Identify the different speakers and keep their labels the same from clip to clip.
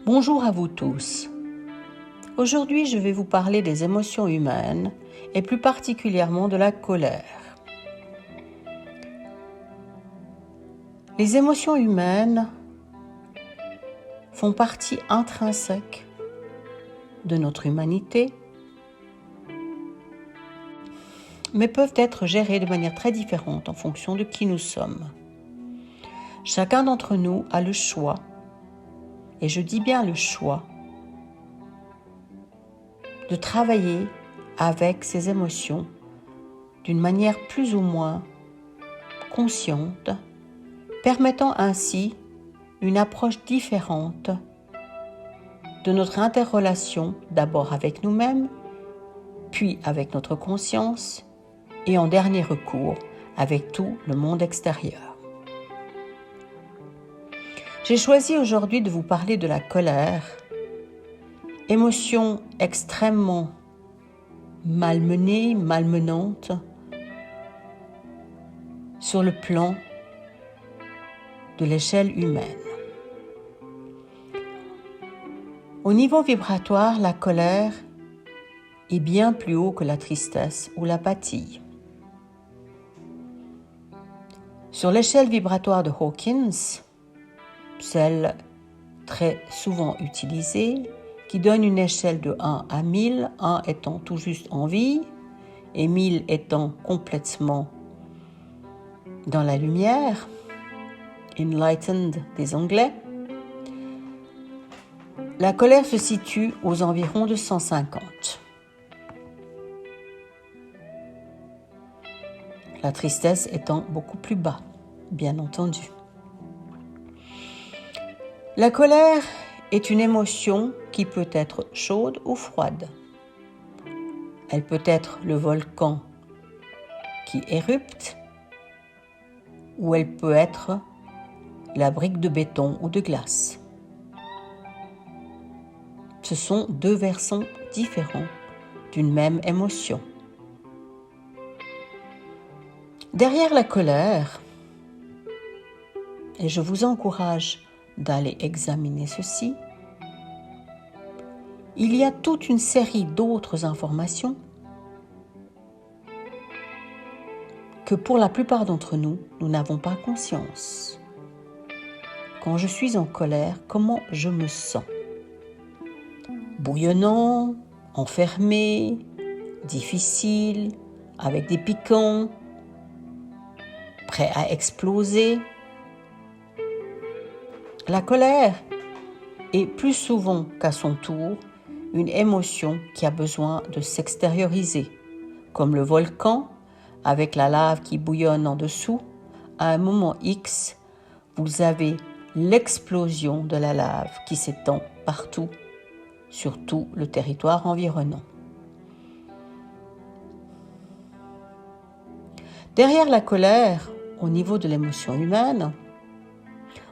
Speaker 1: Bonjour à vous tous. Aujourd'hui, je vais vous parler des émotions humaines et plus particulièrement de la colère. Les émotions humaines font partie intrinsèque de notre humanité, mais peuvent être gérées de manière très différente en fonction de qui nous sommes. Chacun d'entre nous a le choix, et je dis bien le choix, de travailler avec ses émotions d'une manière plus ou moins consciente, permettant ainsi une approche différente de notre interrelation, d'abord avec nous-mêmes, puis avec notre conscience et en dernier recours avec tout le monde extérieur. J'ai choisi aujourd'hui de vous parler de la colère, émotion extrêmement malmenée, malmenante, sur le plan de l'échelle humaine. Au niveau vibratoire, la colère est bien plus haut que la tristesse ou l'apathie. Sur l'échelle vibratoire de Hawkins, celle très souvent utilisée, qui donne une échelle de 1 à 1000, 1 étant tout juste en vie et 1000 étant complètement dans la lumière, enlightened des Anglais, la colère se situe aux environs de 150. La tristesse étant beaucoup plus bas, bien entendu. La colère est une émotion qui peut être chaude ou froide. Elle peut être le volcan qui érupte, ou elle peut être la brique de béton ou de glace. Ce sont deux versants différents d'une même émotion. Derrière la colère, et je vous encourage d'aller examiner ceci, il y a toute une série d'autres informations que pour la plupart d'entre nous, nous n'avons pas conscience. Quand je suis en colère, comment je me sens? Bouillonnant, enfermé, difficile, avec des piquants, prêt à exploser. La colère est plus souvent qu'à son tour une émotion qui a besoin de s'extérioriser, comme le volcan avec la lave qui bouillonne en dessous. À un moment X, vous avez l'explosion de la lave qui s'étend partout, sur tout le territoire environnant. Derrière la colère, au niveau de l'émotion humaine,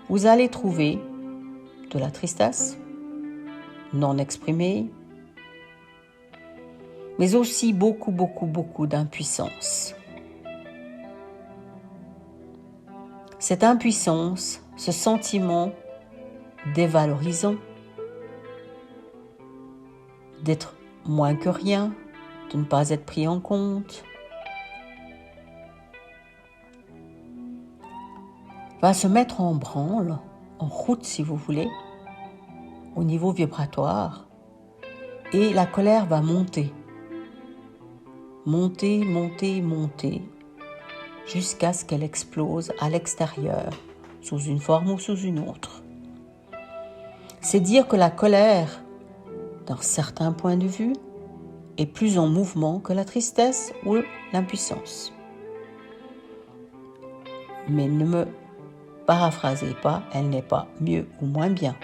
Speaker 1: vous allez trouver de la tristesse non exprimée, mais aussi beaucoup d'impuissance. Cette impuissance, ce sentiment dévalorisant, d'être moins que rien, de ne pas être pris en compte, va se mettre en branle, en route si vous voulez, au niveau vibratoire, et la colère va monter, jusqu'à ce qu'elle explose à l'extérieur, sous une forme ou sous une autre. C'est dire que la colère, d'un certain point de vue, est plus en mouvement que la tristesse ou l'impuissance. Mais ne me paraphrasez pas, elle n'est pas mieux ou moins bien.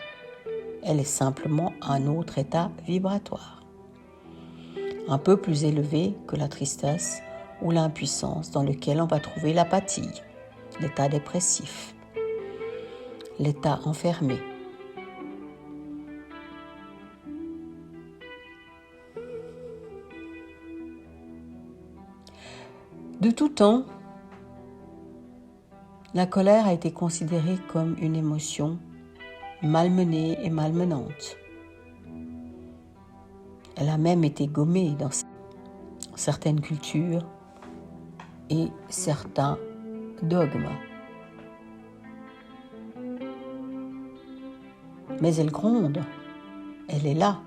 Speaker 1: Elle est simplement un autre état vibratoire, un peu plus élevé que la tristesse ou l'impuissance, dans lequel on va trouver l'apathie, l'état dépressif, l'état enfermé. De tout temps, la colère a été considérée comme une émotion malmenée et malmenante. Elle a même été gommée dans certaines cultures et certains dogmes. Mais elle gronde, elle est là,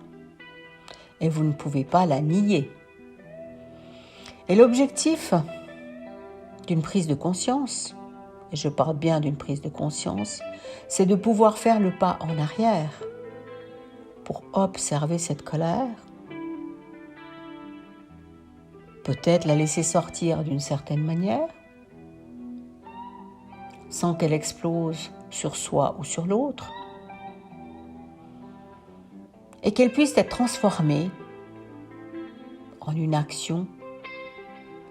Speaker 1: et vous ne pouvez pas la nier. Et l'objectif d'une prise de conscience, et je parle bien d'une prise de conscience, c'est de pouvoir faire le pas en arrière pour observer cette colère, peut-être la laisser sortir d'une certaine manière, sans qu'elle explose sur soi ou sur l'autre, et qu'elle puisse être transformée en une action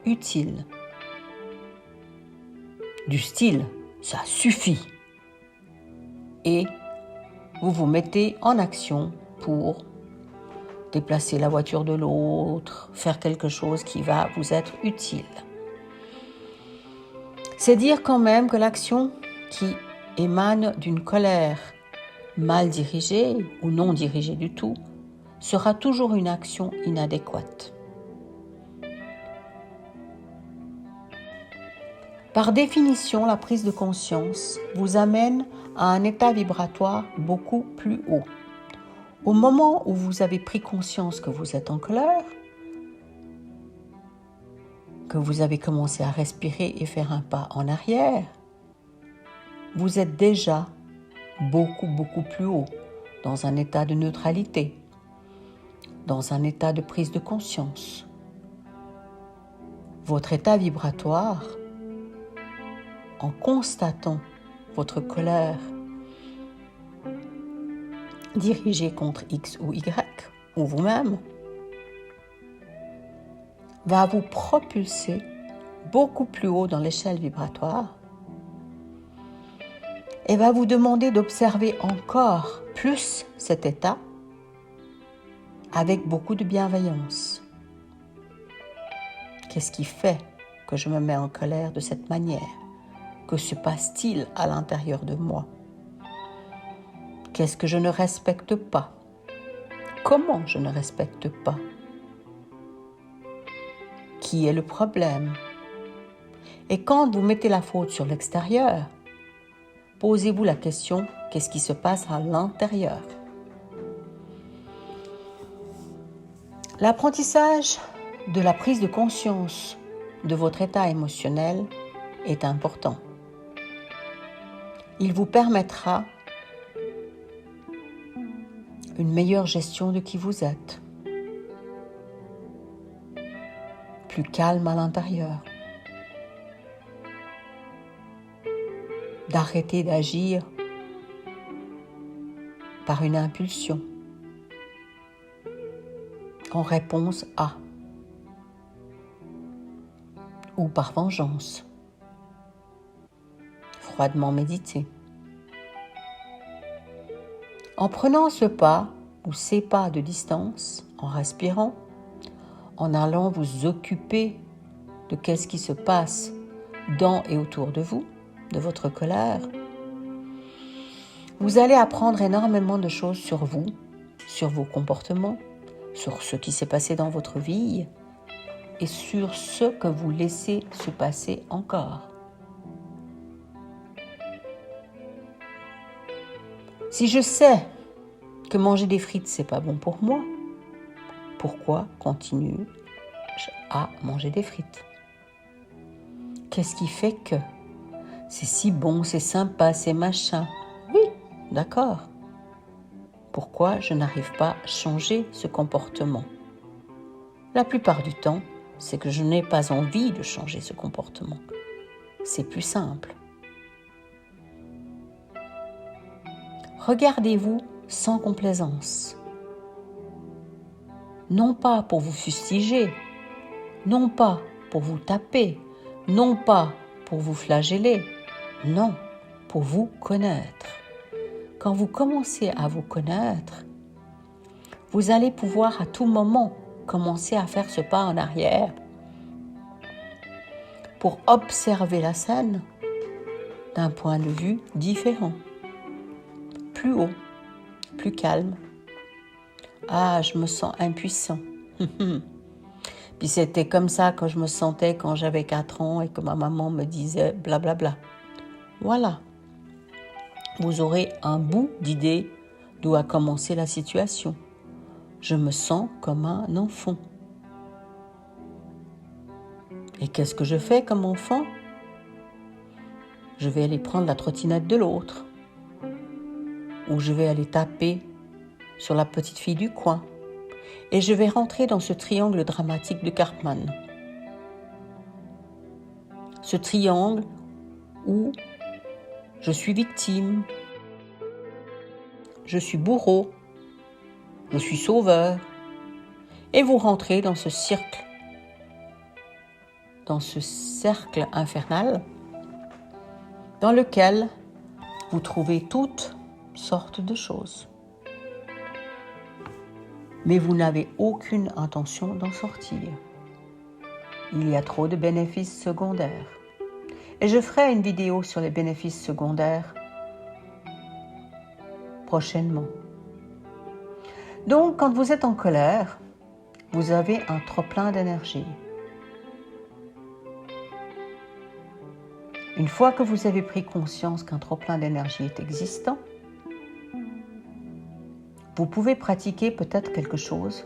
Speaker 1: utile. Du style, ça suffit. Et vous vous mettez en action pour déplacer la voiture de l'autre, faire quelque chose qui va vous être utile. C'est dire quand même que l'action qui émane d'une colère mal dirigée ou non dirigée du tout sera toujours une action inadéquate. Par définition, la prise de conscience vous amène à un état vibratoire beaucoup plus haut. Au moment où vous avez pris conscience que vous êtes en colère, que vous avez commencé à respirer et faire un pas en arrière, vous êtes déjà beaucoup plus haut, dans un état de neutralité, dans un état de prise de conscience. Votre état vibratoire, en constatant votre colère dirigée contre X ou Y, ou vous-même, va vous propulser beaucoup plus haut dans l'échelle vibratoire et va vous demander d'observer encore plus cet état avec beaucoup de bienveillance. Qu'est-ce qui fait que je me mets en colère de cette manière? Que se passe-t-il à l'intérieur de moi? Qu'est-ce que je ne respecte pas? Comment je ne respecte pas? Qui est le problème? Et quand vous mettez la faute sur l'extérieur, posez-vous la question, qu'est-ce qui se passe à l'intérieur? L'apprentissage de la prise de conscience de votre état émotionnel est important. Il vous permettra une meilleure gestion de qui vous êtes, plus calme à l'intérieur, d'arrêter d'agir par une impulsion en réponse à ou par vengeance. Froidement méditer. En prenant ce pas ou ces pas de distance, en respirant, en allant vous occuper de qu'est-ce qui se passe dans et autour de vous, de votre colère, vous allez apprendre énormément de choses sur vous, sur vos comportements, sur ce qui s'est passé dans votre vie et sur ce que vous laissez se passer encore. Si je sais que manger des frites, c'est pas bon pour moi, pourquoi continue-je à manger des frites? Qu'est-ce qui fait que c'est si bon, c'est sympa, c'est machin? Oui, d'accord. Pourquoi je n'arrive pas à changer ce comportement? La plupart du temps, c'est que je n'ai pas envie de changer ce comportement. C'est plus simple. Regardez-vous sans complaisance. Non pas pour vous fustiger, non pas pour vous taper, non pas pour vous flageller, non, pour vous connaître. Quand vous commencez à vous connaître, vous allez pouvoir à tout moment commencer à faire ce pas en arrière pour observer la scène d'un point de vue différent, plus haut, plus calme. Ah, je me sens impuissant. Puis c'était comme ça que je me sentais quand j'avais 4 ans et que ma maman me disait blablabla. Voilà. Vous aurez un bout d'idée d'où a commencé la situation. Je me sens comme un enfant. Et qu'est-ce que je fais comme enfant? Je vais aller prendre la trottinette de l'autre. Ou je vais aller taper sur la petite fille du coin. Et je vais rentrer dans ce triangle dramatique de Karpman. Ce triangle où je suis victime, je suis bourreau, je suis sauveur. Et vous rentrez dans ce cercle infernal dans lequel vous trouvez toutes sortes de choses. Mais vous n'avez aucune intention d'en sortir. Il y a trop de bénéfices secondaires. Et je ferai une vidéo sur les bénéfices secondaires prochainement. Donc, quand vous êtes en colère, vous avez un trop-plein d'énergie. Une fois que vous avez pris conscience qu'un trop-plein d'énergie est existant, vous pouvez pratiquer peut-être quelque chose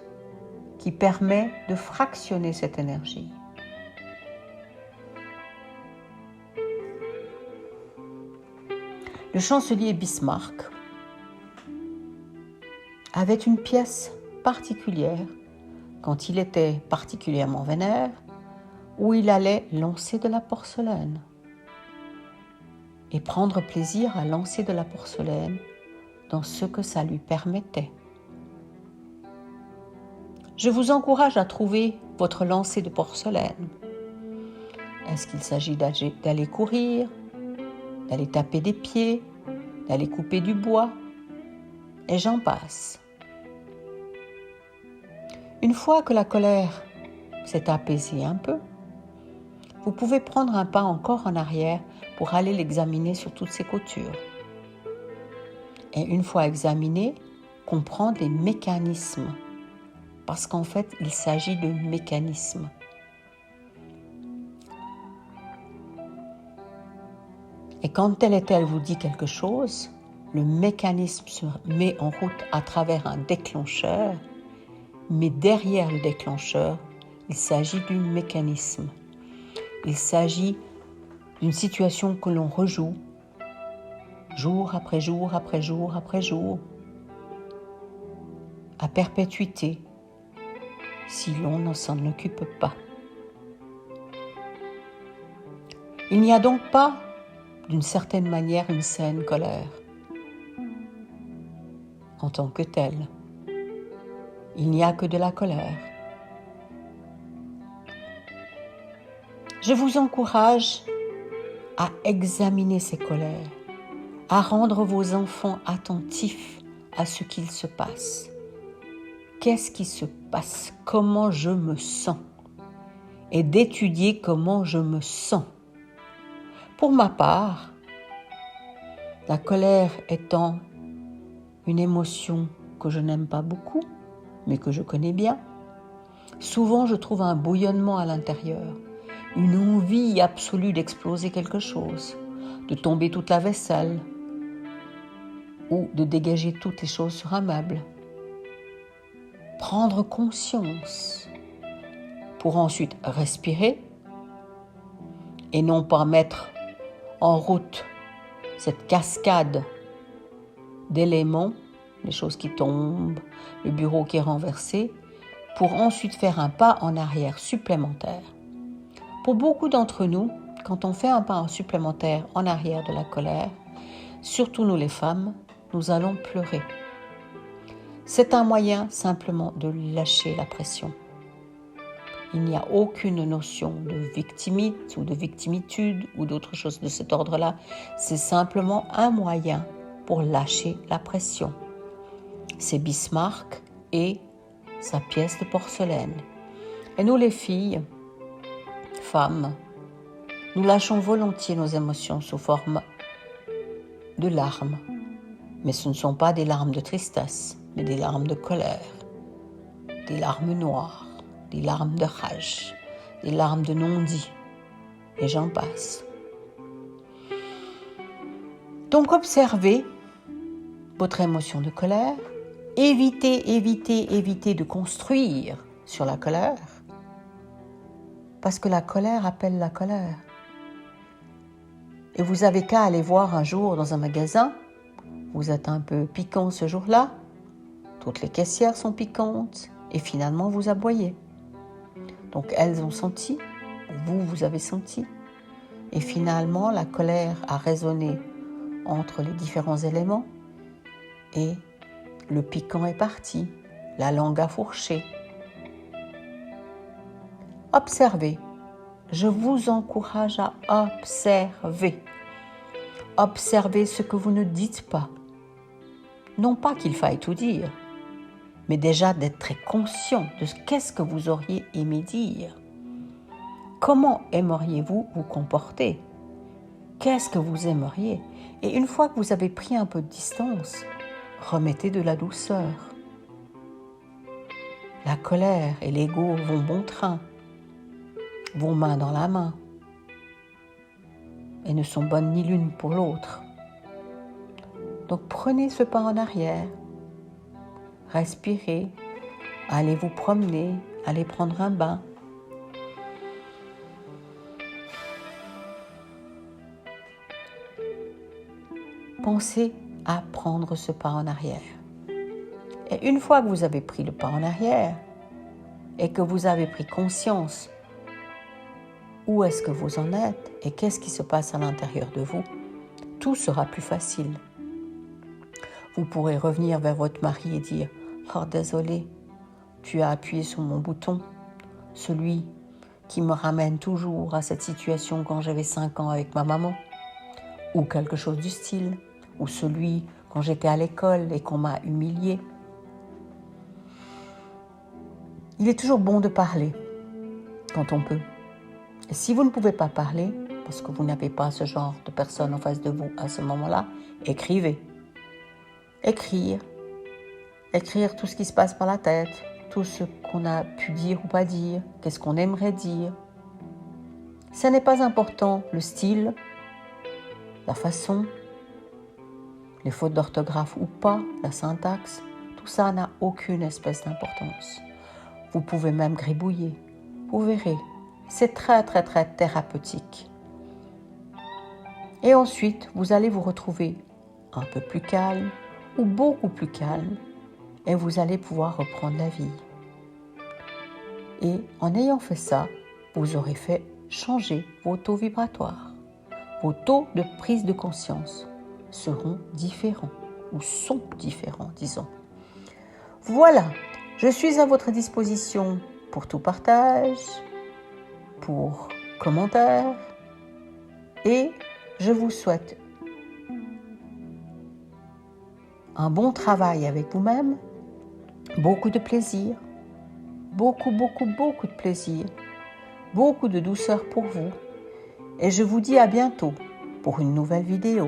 Speaker 1: qui permet de fractionner cette énergie. Le chancelier Bismarck avait une pièce particulière quand il était particulièrement vénère, où il allait lancer de la porcelaine et prendre plaisir à lancer de la porcelaine dans ce que ça lui permettait. Je vous encourage à trouver votre lancer de porcelaine. Est-ce qu'il s'agit d'aller courir, d'aller taper des pieds, d'aller couper du bois, et j'en passe. Une fois que la colère s'est apaisée un peu, vous pouvez prendre un pas encore en arrière pour aller l'examiner sur toutes ses coutures. Et une fois examiné, comprendre les mécanismes. Parce qu'en fait, il s'agit de mécanismes. Et quand tel et tel vous dit quelque chose, le mécanisme se met en route à travers un déclencheur, mais derrière le déclencheur, il s'agit du mécanisme. Il s'agit d'une situation que l'on rejoue jour après jour après jour après jour, à perpétuité, si l'on ne s'en occupe pas. Il n'y a donc pas, d'une certaine manière, une saine colère en tant que telle. Il n'y a que de la colère. Je vous encourage à examiner ces colères, à rendre vos enfants attentifs à ce qu'il se passe. Qu'est-ce qui se passe? Comment je me sens? Et d'étudier comment je me sens. Pour ma part, la colère étant une émotion que je n'aime pas beaucoup, mais que je connais bien, souvent je trouve un bouillonnement à l'intérieur, une envie absolue d'exploser quelque chose, de tomber toute la vaisselle ou de dégager toutes les choses sur un meuble. Prendre conscience pour ensuite respirer et non pas mettre en route cette cascade d'éléments, les choses qui tombent, le bureau qui est renversé, pour ensuite faire un pas en arrière supplémentaire. Pour beaucoup d'entre nous, quand on fait un pas supplémentaire en arrière de la colère, surtout nous les femmes, nous allons pleurer. C'est un moyen simplement de lâcher la pression. Il n'y a aucune notion de victimite ou de victimitude ou d'autre chose de cet ordre-là. C'est simplement un moyen pour lâcher la pression. C'est Bismarck et sa pièce de porcelaine. Et nous les filles, femmes, nous lâchons volontiers nos émotions sous forme de larmes, Mais ce ne sont pas des larmes de tristesse, mais des larmes de colère, des larmes noires, des larmes de rage, des larmes de non-dit, et j'en passe. Donc observez votre émotion de colère, évitez de construire sur la colère, parce que la colère appelle la colère. Et vous n'avez qu'à aller voir un jour dans un magasin, vous êtes un peu piquant ce jour-là, toutes les caissières sont piquantes, et finalement vous aboyez. Donc elles ont senti, vous avez senti, et finalement la colère a résonné entre les différents éléments, et le piquant est parti, la langue a fourché. Observez. Je vous encourage à observer. Observez ce que vous ne dites pas. Non pas qu'il faille tout dire, mais déjà d'être très conscient de qu'est-ce que vous auriez aimé dire. Comment aimeriez-vous vous comporter? Qu'est-ce que vous aimeriez? Et une fois que vous avez pris un peu de distance, remettez de la douceur. La colère et l'ego vont bon train, vont main dans la main, et ne sont bonnes ni l'une pour l'autre. Donc prenez ce pas en arrière, respirez, allez vous promener, allez prendre un bain. Pensez à prendre ce pas en arrière. Et une fois que vous avez pris le pas en arrière et que vous avez pris conscience où est-ce que vous en êtes et qu'est-ce qui se passe à l'intérieur de vous, tout sera plus facile. Vous pourrez revenir vers votre mari et dire « Oh, désolé, tu as appuyé sur mon bouton, celui qui me ramène toujours à cette situation quand j'avais 5 ans avec ma maman, ou quelque chose du style, ou celui quand j'étais à l'école et qu'on m'a humilié. » Il est toujours bon de parler quand on peut. Et si vous ne pouvez pas parler, parce que vous n'avez pas ce genre de personne en face de vous à ce moment-là, écrivez. Écrire tout ce qui se passe par la tête, tout ce qu'on a pu dire ou pas dire, qu'est-ce qu'on aimerait dire. Ce n'est pas important, le style, la façon, les fautes d'orthographe ou pas, la syntaxe, tout ça n'a aucune espèce d'importance. Vous pouvez même gribouiller, vous verrez, c'est très thérapeutique. Et ensuite, vous allez vous retrouver un peu plus calme ou beaucoup plus calme et vous allez pouvoir reprendre la vie. Et en ayant fait ça, vous aurez fait changer vos taux vibratoires. Vos taux de prise de conscience seront différents ou sont différents, disons. Voilà, je suis à votre disposition pour tout partage, pour commentaires et je vous souhaite un bon travail avec vous-même, beaucoup de plaisir, beaucoup de plaisir, beaucoup de douceur pour vous et je vous dis à bientôt pour une nouvelle vidéo.